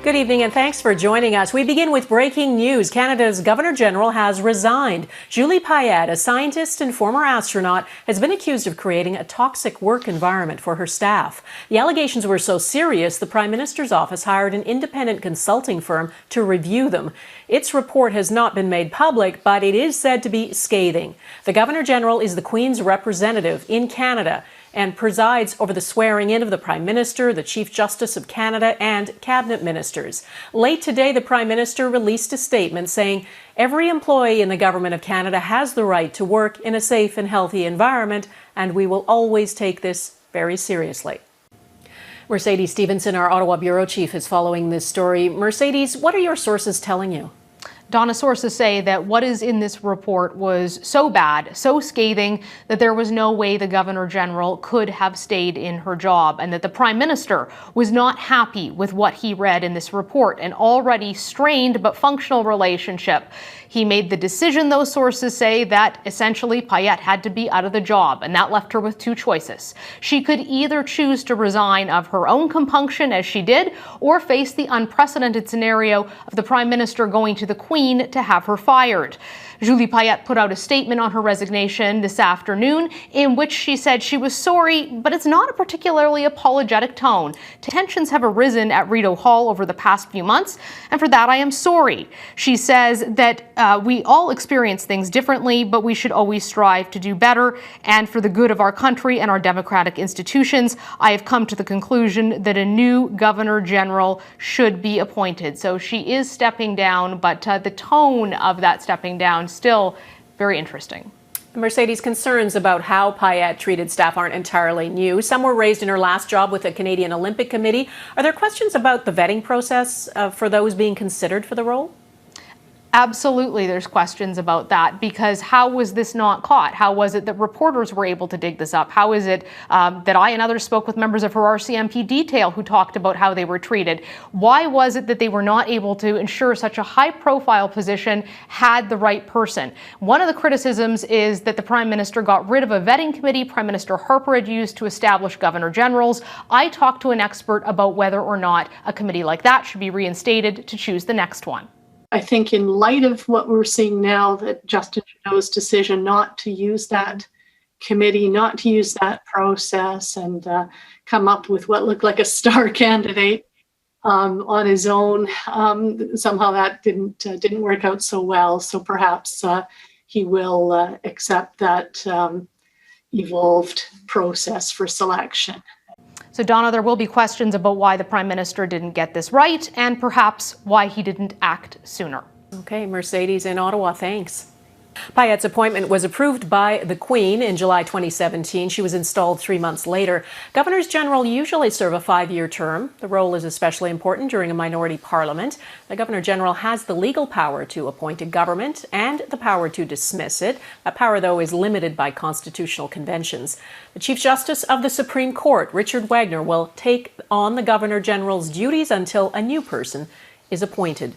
Good evening and thanks for joining us. We begin with breaking news. Canada's Governor General has resigned. Julie Payette, a scientist and former astronaut, has been accused of creating a toxic work environment for her staff. The allegations were so serious, the Prime Minister's office hired an independent consulting firm to review them. Its report has not been made public, but it is said to be scathing. The Governor General is the Queen's representative in Canada and presides over the swearing-in of the Prime Minister, the Chief Justice of Canada, and cabinet ministers. Late today, the Prime Minister released a statement saying every employee in the Government of Canada has the right to work in a safe and healthy environment, and we will always take this very seriously. Mercedes Stephenson, our Ottawa Bureau Chief, is following this story. Mercedes, what are your sources telling you? Donna, sources say that what is in this report was so bad, so scathing, that there was no way the Governor General could have stayed in her job, and that the Prime Minister was not happy with what he read in this report, an already strained but functional relationship. He made the decision, those sources say, that essentially Payette had to be out of the job, and that left her with two choices. She could either choose to resign of her own compunction, as she did, or face the unprecedented scenario of the Prime Minister going to the Queen to have her fired. Julie Payette put out a statement on her resignation this afternoon in which she said she was sorry, but it's not a particularly apologetic tone. Tensions have arisen at Rideau Hall over the past few months, and for that I am sorry. She says that we all experience things differently, but we should always strive to do better, and for the good of our country and our democratic institutions, I have come to the conclusion that a new Governor General should be appointed. So she is stepping down, but the tone of that stepping down still very interesting. Mercedes, concerns about how Payette treated staff aren't entirely new. Some were raised in her last job with the Canadian Olympic Committee. Are there questions about the vetting process for those being considered for the role? Absolutely, there's questions about that, because how was this not caught? How was it that reporters were able to dig this up? How is it that I and others spoke with members of her RCMP detail who talked about how they were treated? Why was it that they were not able to ensure such a high-profile position had the right person? One of the criticisms is that the Prime Minister got rid of a vetting committee Prime Minister Harper had used to establish Governor Generals. I talked to an expert about whether or not a committee like that should be reinstated to choose the next one. I think in light of what we're seeing now, that Justin Trudeau's decision not to use that committee, not to use that process, and come up with what looked like a star candidate on his own, somehow that didn't work out so well. So perhaps he will accept that evolved process for selection. So, Donna, there will be questions about why the Prime Minister didn't get this right, and perhaps why he didn't act sooner. Okay, Mercedes in Ottawa, thanks. Payette's appointment was approved by the Queen in July 2017. She was installed 3 months later. Governors General usually serve a 5-year term. The role is especially important during a minority parliament. The Governor General has the legal power to appoint a government and the power to dismiss it. That power, though, is limited by constitutional conventions. The Chief Justice of the Supreme Court, Richard Wagner, will take on the Governor General's duties until a new person is appointed.